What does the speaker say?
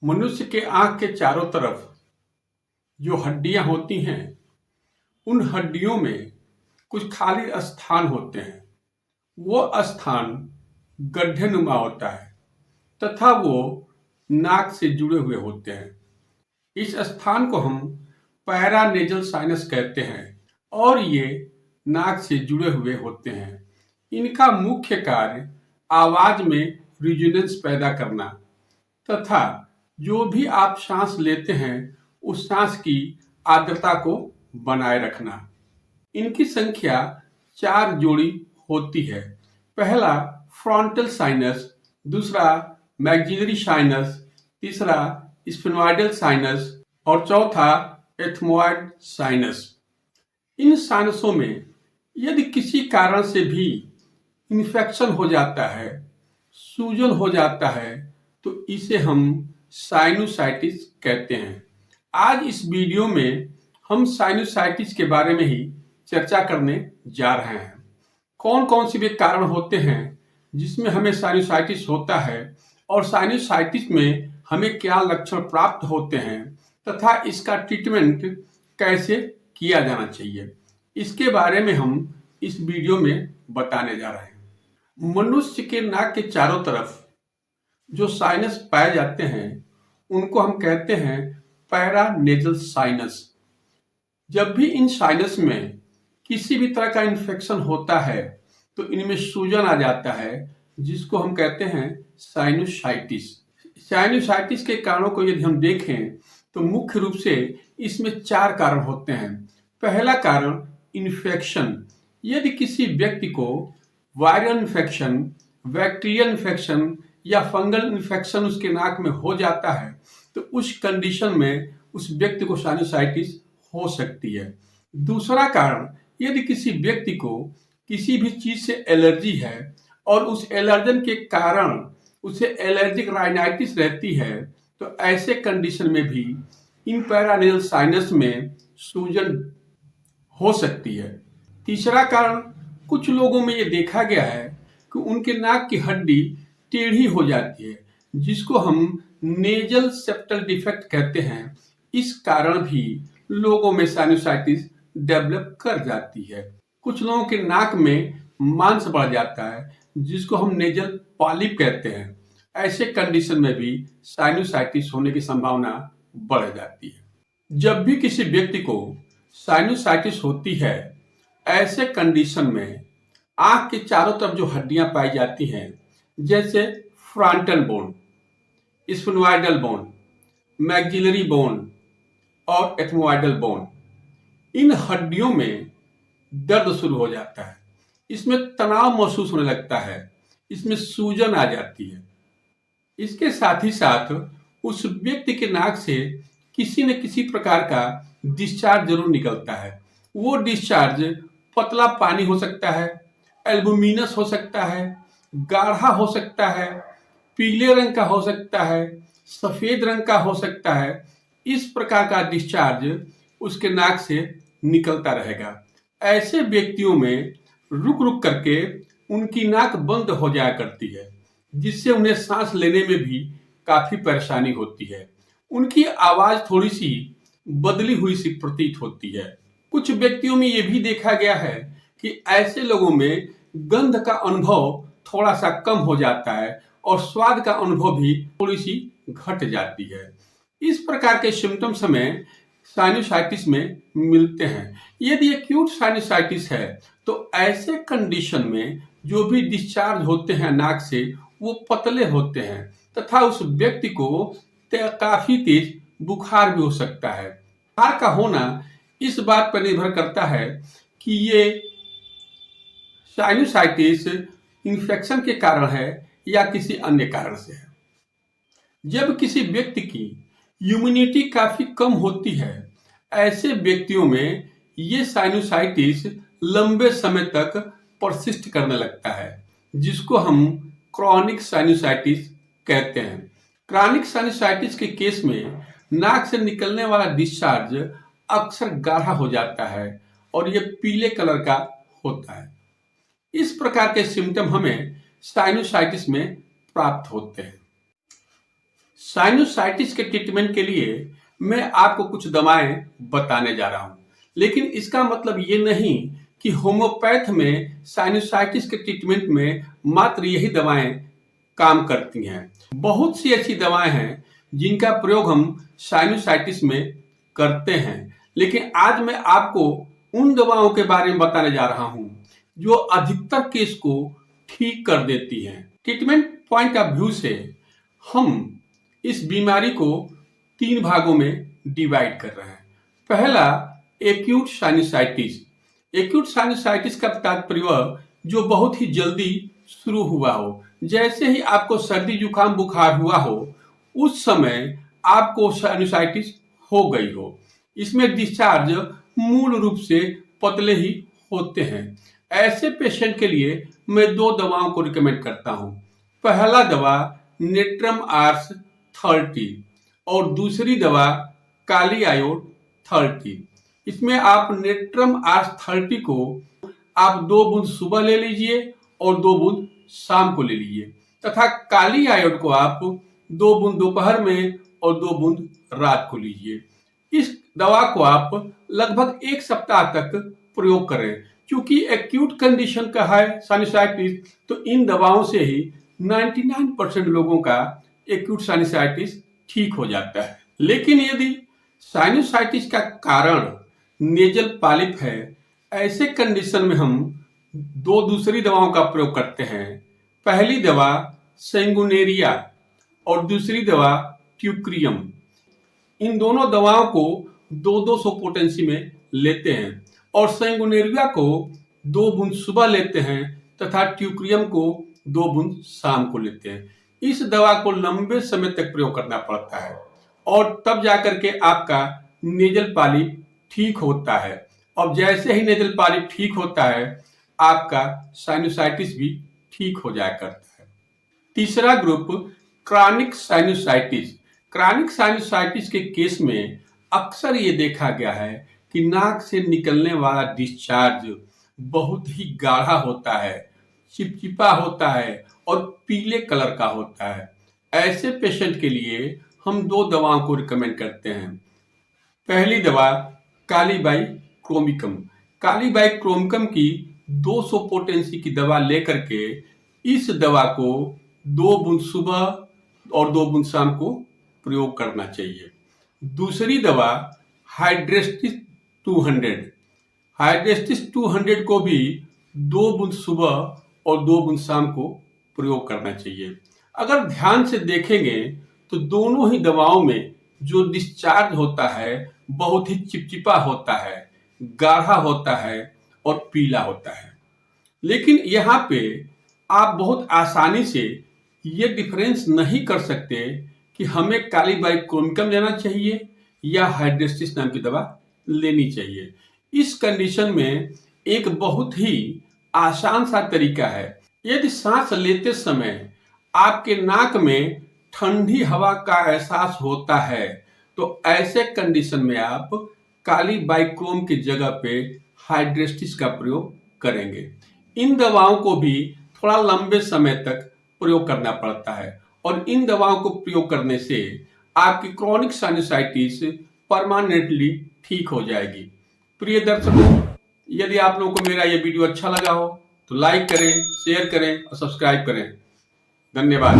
मनुष्य के आंख के चारों तरफ जो हड्डियां होती हैं, उन हड्डियों में कुछ खाली स्थान होते हैं। वो स्थान गड्ढेनुमा होता है तथा वो नाक से जुड़े हुए होते हैं। इस स्थान को हम पैरानेजल साइनस कहते हैं और ये नाक से जुड़े हुए होते हैं। इनका मुख्य कार्य आवाज में रिजोनेंस पैदा करना तथा जो भी आप सांस लेते हैं उस सांस की आर्द्रता को बनाए रखना। इनकी संख्या 4 जोड़ी होती है। पहला फ्रंटल साइनस, दूसरा मैक्सिलरी साइनस, तीसरा स्फेनोइडल साइनस और चौथा एथमोइड साइनस। इन साइनसों में यदि किसी कारण से भी इन्फेक्शन हो जाता है, सूजन हो जाता है, तो इसे हम साइनोसाइटिस कहते हैं। आज इस वीडियो में हम साइनोसाइटिस के बारे में ही चर्चा करने जा रहे हैं। कौन कौन से वे कारण होते हैं जिसमें हमें साइनोसाइटिस होता है और साइनोसाइटिस में हमें क्या लक्षण प्राप्त होते हैं तथा इसका ट्रीटमेंट कैसे किया जाना चाहिए, इसके बारे में हम इस वीडियो में बताने जा रहे हैं। मनुष्य के नाक के चारों तरफ जो साइनस पाए जाते हैं उनको हम कहते हैं पैरानेजल साइनस। जब भी इन साइनस में किसी भी तरह का इन्फेक्शन होता है तो इनमें सूजन आ जाता है, जिसको हम कहते हैं साइनोसाइटिस। साइनोसाइटिस के कारणों को यदि हम देखें तो मुख्य रूप से इसमें 4 कारण होते हैं। पहला कारण इन्फेक्शन। यदि किसी व्यक्ति को वायरल इन्फेक्शन, बैक्टीरियल इन्फेक्शन या फंगल इन्फेक्शन उसके नाक में हो जाता है तो उस कंडीशन में उस व्यक्ति को साइनोसाइटिस हो सकती है। दूसरा कारण, यदि किसी व्यक्ति को किसी भी चीज से एलर्जी है और उस एलर्जन के कारण उसे एलर्जिक राइनाइटिस रहती है तो ऐसे कंडीशन में भी इन पैरानेजल साइनस में सूजन हो सकती है। तीसरा कारण, कुछ लोगों में ये देखा गया है कि उनके नाक की हड्डी टेढ़ी हो जाती है, जिसको हम नेजल सेप्टल डिफेक्ट कहते हैं। इस कारण भी लोगों में साइनोसाइटिस डेवलप कर जाती है। कुछ लोगों के नाक में मांस बढ़ जाता है, जिसको हम नेजल पॉलिप कहते हैं। ऐसे कंडीशन में भी साइनोसाइटिस होने की संभावना बढ़ जाती है। जब भी किसी व्यक्ति को साइनोसाइटिस होती है, ऐसे कंडीशन में आंख के चारों तरफ जो हड्डियां पाई जाती हैं, जैसे frontal bone, स्फेनोइडल bone, maxillary bone और एथमोइडल बोन, इन हड्डियों में दर्द शुरू हो जाता है। इसमें तनाव महसूस होने लगता है, इसमें सूजन आ जाती है। इसके साथ ही साथ उस व्यक्ति के नाक से किसी न किसी प्रकार का डिस्चार्ज जरूर निकलता है। वो डिस्चार्ज पतला पानी हो सकता है, एल्बुमिनस हो सकता है, गाढ़ा हो सकता है, पीले रंग का हो सकता है, सफेद रंग का हो सकता है। इस प्रकार का डिस्चार्ज उसके नाक से निकलता रहेगा। ऐसे व्यक्तियों में रुक रुक करके उनकी नाक बंद हो जाया करती है, जिससे उन्हें सांस लेने में भी काफी परेशानी होती है। उनकी आवाज थोड़ी सी बदली हुई सी प्रतीत होती है। कुछ व्यक्तियों में यह भी देखा गया है कि ऐसे लोगों में गंध का अनुभव थोड़ा सा कम हो जाता है और स्वाद का अनुभव भी थोड़ी सी घट जाती है। इस प्रकार के सिम्टम्स हमें साइनोसाइटिस में मिलते हैं। यदि एक्यूट साइनोसाइटिस है तो ऐसे कंडीशन में जो भी डिस्चार्ज होते हैं नाक से वो पतले होते हैं तथा उस व्यक्ति को काफी तेज बुखार भी हो सकता है। बुखार का होना इस बात पर निर्भर करता है कि ये साइनोसाइटिस इन्फेक्शन के कारण है या किसी अन्य कारण से है। जब किसी व्यक्ति की इम्यूनिटी काफी कम होती है, ऐसे व्यक्तियों में ये साइनोसाइटिस लंबे समय तक परसिस्ट करने लगता है, जिसको हम क्रॉनिक साइनोसाइटिस कहते हैं। क्रॉनिक साइनोसाइटिस के केस में नाक से निकलने वाला डिस्चार्ज अक्सर गाढ़ा हो जाता है और ये पीले कलर का होता है। इस प्रकार के सिम्टम हमें साइनोसाइटिस में प्राप्त होते हैं। साइनोसाइटिस के ट्रीटमेंट के लिए मैं आपको कुछ दवाएं बताने जा रहा हूं, लेकिन इसका मतलब ये नहीं कि होम्योपैथ में साइनोसाइटिस के ट्रीटमेंट में मात्र यही दवाएं काम करती हैं। बहुत सी ऐसी दवाएं हैं जिनका प्रयोग हम साइनोसाइटिस में करते हैं, लेकिन आज मैं आपको उन दवाओं के बारे में बताने जा रहा हूं जो अधिकतर केस को ठीक कर देती हैं। ट्रीटमेंट पॉइंट ऑफ व्यू से हम इस बीमारी को 3 भागों में डिवाइड कर रहे हैं। पहला, एक्यूट साइनोसाइटिस। एक्यूट साइनोसाइटिस का तात्पर्य जो बहुत ही जल्दी शुरू हुआ हो, जैसे ही आपको सर्दी जुकाम बुखार हुआ हो उस समय आपको साइनोसाइटिस हो गई हो। इसमें डिस्चार्ज मूल रूप से पतले ही होते हैं। ऐसे पेशेंट के लिए मैं 2 दवाओं को रिकमेंड करता हूं। पहला दवा नेट्रम आर्स 30 और दूसरी दवा काली आयोड 30। इसमें आप नेट्रम आर्स 30 को आप 2 बूंद सुबह ले लीजिए और 2 बूंद शाम को ले लीजिए, तथा काली आयोड को आप 2 बूंद दोपहर में और 2 बूंद रात को लीजिए। इस दवा को आप लगभग 1 सप्ताह तक प्रयोग करें। क्योंकि एक्यूट कंडीशन का है साइनोसाइटिस, तो इन दवाओं से ही 99% लोगों का एक्यूट साइनोसाइटिस ठीक हो जाता है। लेकिन यदि साइनोसाइटिस का कारण नेजल पॉलिप है, ऐसे कंडीशन में हम 2 दूसरी दवाओं का प्रयोग करते हैं। पहली दवा सेंगुनेरिया और दूसरी दवा ट्यूक्रियम। इन दोनों दवाओं को 2-200 पोटेंसी में लेते हैं और सेंगुनेरिया को 2 बूंद सुबह लेते हैं तथा ट्यूक्रियम को 2 बूंद शाम को लेते हैं। इस दवा को लंबे समय तक प्रयोग करना पड़ता है और तब जाकर के आपका नेजल पॉलिप ठीक होता है। और जैसे ही नेजल पॉलिप ठीक होता है, आपका साइनोसाइटिस भी ठीक हो जाया करता है। तीसरा group chronic sinusitis. Chronic sinusitis के केस में अक्सर ये देखा गया है कि नाक से निकलने वाला डिस्चार्ज बहुत ही गाढ़ा होता है, चिपचिपा होता है और पीले कलर का होता है। ऐसे पेशेंट के लिए हम 2 दवाओं को रिकमेंड करते हैं। पहली दवा कालीबाइक्रोमिकम। कालीबाइक्रोमिकम की 200 पोटेंसी की दवा लेकर के इस दवा को 2 बूंद सुबह और 2 बूंद शाम को प्रयोग करना चाहिए। दूसरी दवा हाइड्रेस्टिस 200। हाइड्रेस्टिस 200 को भी 2 बूंद सुबह और 2 बूंद शाम को प्रयोग करना चाहिए। अगर ध्यान से देखेंगे तो दोनों ही दवाओं में जो डिस्चार्ज होता है बहुत ही चिपचिपा होता है, गाढ़ा होता है और पीला होता है। लेकिन यहाँ पे आप बहुत आसानी से ये डिफरेंस नहीं कर सकते कि हमें कालीबाइक्रोमिकम लेना चाहिए या हाइड्रेस्टिस नाम की दवा लेनी चाहिए। इस कंडीशन में एक बहुत ही आसान सा तरीका है। यदि सांस लेते समय आपके नाक में ठंडी हवा का एहसास होता है, तो ऐसे कंडीशन में आप कालीबाइक्रोम की जगह पे हाइड्रेस्टिस का प्रयोग करेंगे। इन दवाओं को भी थोड़ा लंबे समय तक प्रयोग करना पड़ता है और इन दवाओं को प्रयोग करने से आपकी क्रॉनिक साइनोसाइटिस परमानेंटली ठीक हो जाएगी। प्रिय दर्शकों, यदि आप लोगों को मेरा ये वीडियो अच्छा लगा हो तो लाइक करें, शेयर करें और सब्सक्राइब करें। धन्यवाद।